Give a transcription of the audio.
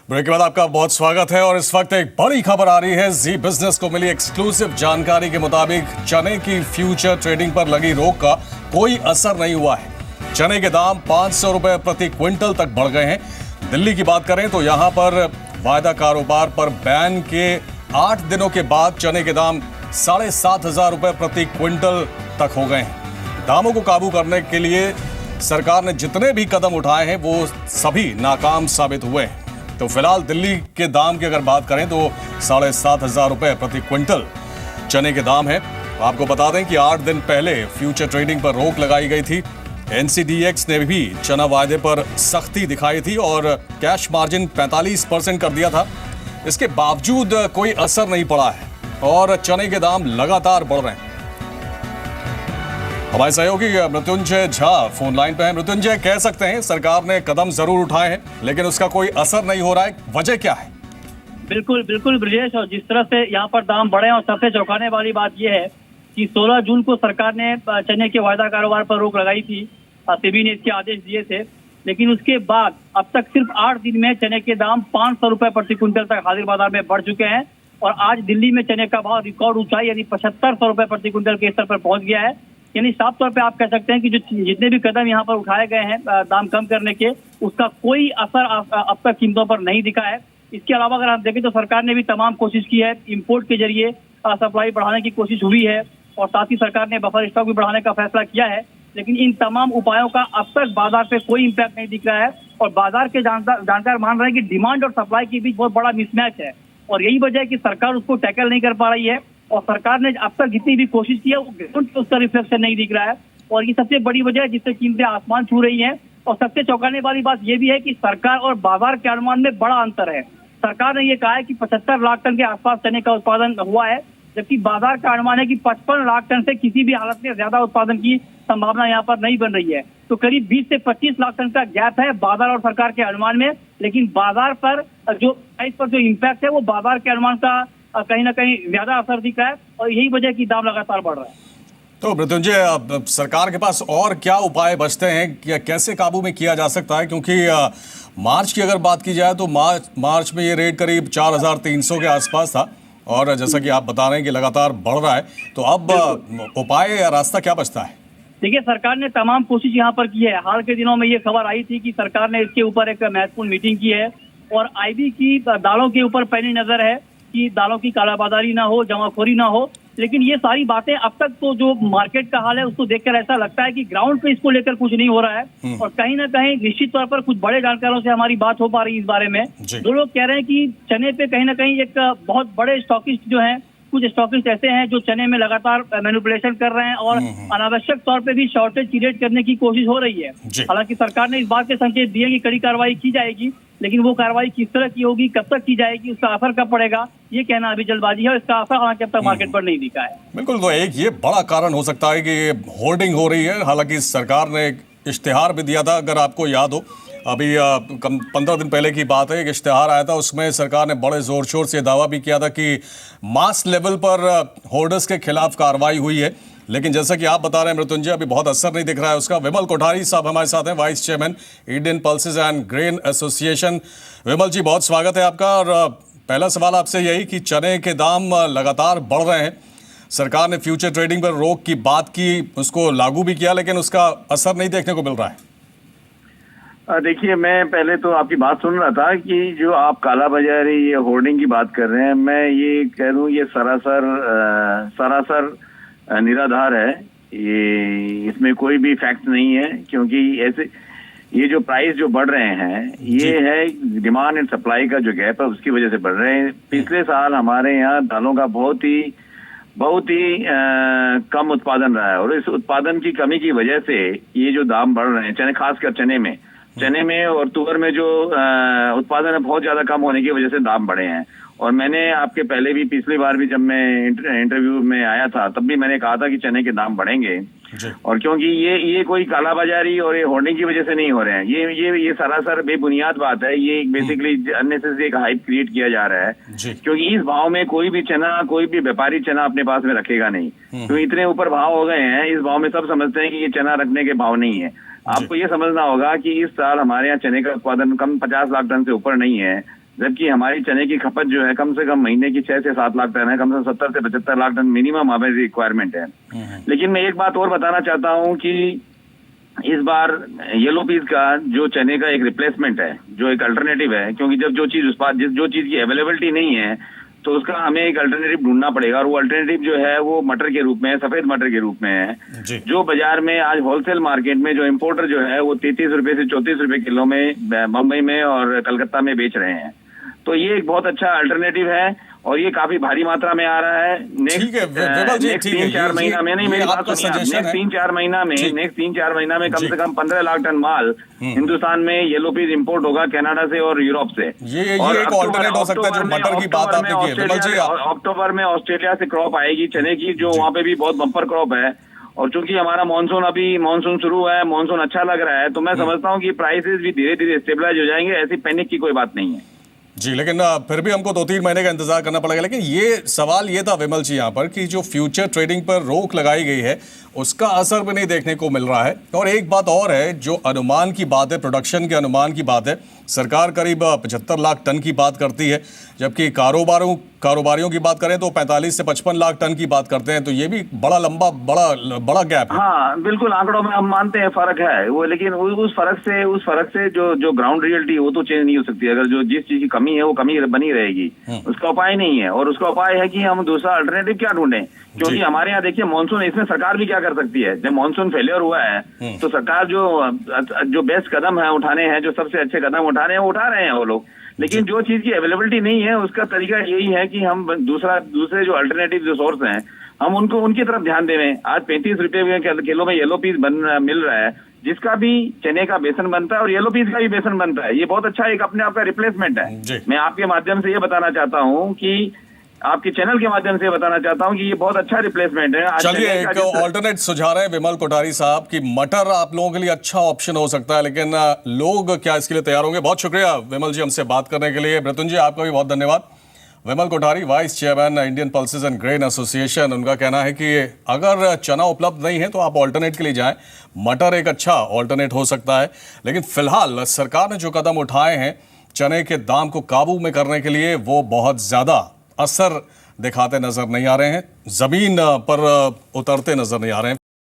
Break के बाद आपका बहुत स्वागत है और इस वक्त एक बड़ी खबर आ रही है। जी बिजनेस को मिली एक्सक्लूसिव जानकारी के मुताबिक चने की फ्यूचर ट्रेडिंग पर लगी रोक का कोई असर नहीं हुआ है। चने के दाम 500 रुपए प्रति क्विंटल तक बढ़ गए हैं। दिल्ली की बात करें तो यहां पर वायदा कारोबार पर बैन के 8 दिनों के बाद चने के दाम 7,500 रुपए प्रति क्विंटल तक हो गए हैं। दामों को काबू करने के लिए सरकार ने जितने भी कदम उठाए हैं वो सभी नाकाम साबित हुए हैं। तो फिलहाल दिल्ली के दाम की अगर बात करें तो 7,500 रुपए प्रति क्विंटल चने के दाम है। आपको बता दें कि 8 दिन पहले फ्यूचर ट्रेडिंग पर रोक लगाई गई थी। एनसीडीएक्स ने भी चना वायदे पर सख्ती दिखाई थी और कैश मार्जिन 45% कर दिया था। इसके बावजूद कोई असर नहीं पड़ा है और चने के दाम लगातार बढ़ रहे हैं। हमारे सहयोगी मृत्युंजय झा फोन लाइन पे हैं। मृत्युंजय, कह सकते हैं सरकार ने कदम जरूर उठाए हैं लेकिन उसका कोई असर नहीं हो रहा है, वजह क्या है? बिल्कुल बिल्कुल ब्रजेश, और जिस तरह से यहाँ पर दाम बढ़े और सबसे चौंकाने वाली बात यह है कि 16 जून को सरकार ने चने के वायदा कारोबार पर रोक लगाई थी। सेबी ने इसके आदेश दिए थे, लेकिन उसके बाद अब तक सिर्फ 8 दिन में चने के दाम 500 रुपए प्रति क्विंटल तक हाजिर बाजार में बढ़ चुके हैं और आज दिल्ली में चने का भाव रिकॉर्ड ऊंचाई यानी 7500 रुपए प्रति क्विंटल के स्तर पर पहुंच गया है। यानी साफ तौर पे आप कह सकते हैं कि जो जितने भी कदम यहाँ पर उठाए गए हैं दाम कम करने के, उसका कोई असर अब तक कीमतों पर नहीं दिखा है। इसके अलावा अगर आप देखें तो सरकार ने भी तमाम कोशिश की है, इंपोर्ट के जरिए सप्लाई बढ़ाने की कोशिश हुई है और साथ ही सरकार ने बफर स्टॉक भी बढ़ाने का फैसला किया है, लेकिन इन तमाम उपायों का अब तक बाजार पे कोई इम्पैक्ट नहीं दिख रहा है और बाजार के जानकार मान रहे हैं कि डिमांड और सप्लाई के बीच बहुत बड़ा मिसमैच है और यही वजह है कि सरकार उसको टैकल नहीं कर पा रही है और सरकार ने अब तक जितनी भी कोशिश की है वो ग्राउंड पे उसका रिफ्लेक्शन नहीं दिख रहा है और ये सबसे बड़ी वजह है जिससे कीमतें आसमान छू रही हैं। और सबसे चौंकाने वाली बात ये भी है कि सरकार और बाजार के अनुमान में बड़ा अंतर है। सरकार ने ये कहा है कि 75 लाख टन के आसपास चने का उत्पादन हुआ है, जबकि बाजार का अनुमान है कि 55 लाख टन से किसी भी हालत में ज्यादा उत्पादन की संभावना यहाँ पर नहीं बन रही है। तो करीब 20 से 25 लाख टन का गैप है बाजार और सरकार के अनुमान में, लेकिन बाजार पर जो प्राइस पर जो इम्पैक्ट है वो बाजार के अनुमान का कहीं ना कहीं ज्यादा असर दिख रहा है और यही वजह की दाम लगातार बढ़ रहा है। तो मृत्युंजय, अब सरकार के पास और क्या उपाय बचते हैं कि कैसे काबू में किया जा सकता है? क्योंकि मार्च की अगर बात की जाए तो मार्च में ये रेट करीब 4,300 के आसपास था और जैसा कि आप बता रहे हैं कि लगातार बढ़ रहा है, तो अब उपाय या रास्ता क्या बचता है? देखिए, सरकार ने तमाम कोशिश यहाँ पर की है। हाल के दिनों में ये खबर आई थी कि सरकार ने इसके ऊपर एक महत्वपूर्ण मीटिंग की है और आईबी की दालों के ऊपर पैनी नजर है कि दालों की कालाबाजारी ना हो, जमाखोरी ना हो। लेकिन ये सारी बातें अब तक तो जो मार्केट का हाल है उसको देखकर ऐसा लगता है कि ग्राउंड पे इसको लेकर कुछ नहीं हो रहा है और कहीं ना कहीं निश्चित तौर पर कुछ बड़े जानकारों से हमारी बात हो पा रही है इस बारे में। जो लोग कह रहे हैं कि चने पे कहीं ना कहीं एक बहुत बड़े स्टॉकिस्ट जो हैं, कुछ स्टॉकिस्ट ऐसे हैं जो चने में लगातार मैनिपुलेशन कर रहे हैं और अनावश्यक तौर पे भी शॉर्टेज क्रिएट करने की कोशिश हो रही है। हालांकि सरकार ने इस बात के संकेत दिए कि कड़ी कार्रवाई की जाएगी, लेकिन वो कार्रवाई किस तरह की होगी, कब तक की जाएगी, उसका असर कब पड़ेगा, ये कहना अभी जल्दबाजी है और इसका असर हालांकि अब तक मार्केट पर नहीं दिखा है। बिल्कुल, तो एक ये बड़ा कारण हो सकता है कि होर्डिंग हो रही है। हालांकि सरकार ने एक इश्तिहार भी दिया था, अगर आपको याद हो, अभी 15 दिन पहले की बात है, एक इश्तिहार आया था, उसमें सरकार ने बड़े जोर शोर से दावा भी किया था कि मास लेवल पर होर्डर्स के खिलाफ कार्रवाई हुई है। लेकिन जैसा कि आप बता रहे हैं मृत्युंजय, अभी बहुत असर नहीं दिख रहा है उसका। विमल कोठारी साहब हमारे साथ हैं, vice chairman Indian pulses and grain association. Vimal ji, बहुत स्वागत है आपका। और पहला सवाल आपसे यही कि चने के दाम लगातार बढ़ रहे हैं, सरकार ने फ्यूचर ट्रेडिंग पर रोक की बात की, उसको लागू भी किया, लेकिन उसका असर नहीं देखने को मिल रहा है। देखिए, मैं पहले तो आपकी बात सुन रहा था कि जो आप काला बाजारी ये होर्डिंग की बात कर रहे हैं, मैं ये कह दूं ये सरासर निराधार है। ये इसमें कोई भी फैक्ट नहीं है, क्योंकि ऐसे ये जो प्राइस जो बढ़ रहे हैं ये है डिमांड एंड सप्लाई का जो गैप है उसकी वजह से बढ़ रहे हैं। पिछले साल हमारे यहाँ दालों का बहुत ही कम उत्पादन रहा है और इस उत्पादन की कमी की वजह से ये जो दाम बढ़ रहे हैं, चने खासकर चने में और तुअर में जो उत्पादन बहुत ज्यादा कम होने की वजह से दाम बढ़े हैं। और मैंने आपके पहले भी, पिछली बार भी जब मैं इंटरव्यू में आया था तब भी मैंने कहा था कि चने के दाम बढ़ेंगे और क्योंकि ये कोई कालाबाजारी और ये होर्डिंग की वजह से नहीं हो रहे हैं। ये सरासर बेबुनियाद बात है। ये बेसिकली अननेसेसरी एक हाइप क्रिएट किया जा रहा है, क्योंकि इस भाव में कोई भी व्यापारी चना अपने पास में रखेगा नहीं। तो इतने ऊपर भाव हो गए हैं, इस भाव में सब समझते हैं कि ये चना रखने के भाव नहीं है। आपको ये समझना होगा कि इस साल हमारे यहाँ चने का उत्पादन कम 50 लाख टन से ऊपर नहीं है, जबकि हमारी चने की खपत जो है कम से कम महीने की 6 से 7 लाख टन है, कम से कम 70 से 75 लाख टन मिनिमम हमारी रिक्वायरमेंट है। लेकिन मैं एक बात और बताना चाहता हूँ कि इस बार येलो पीस का जो चने का एक रिप्लेसमेंट है, जो एक अल्टरनेटिव है, क्योंकि जब जो चीज की अवेलेबिलिटी नहीं है तो उसका हमें एक अल्टरनेटिव ढूंढना पड़ेगा, और वो अल्टरनेटिव जो है वो मटर के रूप में, सफेद मटर के रूप में है, जो बाजार में आज होलसेल मार्केट में जो इम्पोर्टर जो है वो 33 रुपए से 34 रुपए किलो में मुंबई में और कलकत्ता में बेच रहे हैं। तो ये एक बहुत अच्छा अल्टरनेटिव है और ये काफी भारी मात्रा में आ रहा है। नेक्स्ट 3-4 महीना में, नहीं मेरी बात सुनिए, नेक्स्ट 3-4 महीना में कम से कम 15 लाख टन माल हिंदुस्तान में येलो पीस इंपोर्ट होगा कनाडा से और यूरोप से। ये एक ऑल्टरनेट हो सकता है जो मटर की बात आपने की है। विमल जी, अक्टूबर में ऑस्ट्रेलिया से क्रॉप आएगी चने की, जो वहाँ पे भी बहुत बम्पर क्रॉप है, और चूंकि हमारा मानसून शुरू है, मानसून अच्छा लग रहा है, तो मैं समझता हूँ कि प्राइसेस भी धीरे धीरे स्टेबलाइज हो जाएंगे। ऐसी पैनिक की कोई बात नहीं है जी। लेकिन फिर भी हमको 2-3 महीने का इंतजार करना पड़ेगा। लेकिन ये सवाल ये था विमल जी यहाँ पर कि जो फ्यूचर ट्रेडिंग पर रोक लगाई गई है उसका असर भी नहीं देखने को मिल रहा है। और एक बात और है, जो अनुमान की बात है, प्रोडक्शन के अनुमान की बात है, सरकार करीब 75 लाख टन की बात करती है, जबकि कारोबारियों की बात करें तो 45 से 55 लाख टन की बात करते हैं। तो ये भी बड़ा गैप है। हाँ बिल्कुल, आंकड़ों में हम मानते हैं फर्क है वो, लेकिन उस फर्क से जो ग्राउंड रियलिटी वो तो चेंज नहीं हो सकती। अगर जो जिस चीज की कमी है वो कमी बनी रहेगी, उसका उपाय नहीं है। और उसका उपाय है कि हम दूसरा अल्टरनेटिव क्या ढूंढें, क्योंकि हमारे यहाँ देखिए मानसून, इसमें सरकार भी क्या कर सकती है। जब मानसून फेलियर हुआ है तो सरकार जो बेस्ट कदम है उठाने हैं, जो सबसे अच्छे कदम उठाने हैं वो उठा रहे हैं वो लोग। लेकिन जो चीज की अवेलेबिलिटी नहीं है उसका तरीका यही है कि हम दूसरे जो अल्टरनेटिव जो सोर्स हैं हम उनकी तरफ ध्यान दें। आज 35 रुपए किलो में येलो पीस मिल रहा है, जिसका भी चने का बेसन बनता है और येलो पीस का भी बेसन बनता है। ये बहुत अच्छा एक अपने आप का रिप्लेसमेंट है। मैं आपके माध्यम से ये बताना चाहता हूँ कि आपके चैनल के माध्यम से बताना चाहता हूं कि ये बहुत अच्छा रिप्लेसमेंट है। चलिए, एक ऑल्टरनेट सुझा रहे हैं विमल कोठारी साहब कि मटर आप लोगों के लिए अच्छा ऑप्शन हो सकता है, लेकिन लोग क्या इसके लिए तैयार होंगे? बहुत शुक्रिया विमल जी हमसे बात करने के लिए। मृत्युंजय, आपका भी बहुत धन्यवाद। Vimal Kothari, vice chairman Indian pulses and grain association, उनका कहना है कि अगर चना उपलब्ध नहीं है तो आप ऑल्टरनेट के लिए जाएं, मटर एक अच्छा ऑल्टरनेट हो सकता है। लेकिन फिलहाल सरकार ने जो कदम उठाए हैं चने के दाम को काबू में करने के लिए, वो बहुत ज्यादा असर दिखाते नजर नहीं आ रहे हैं, जमीन पर उतरते नजर नहीं आ रहे हैं।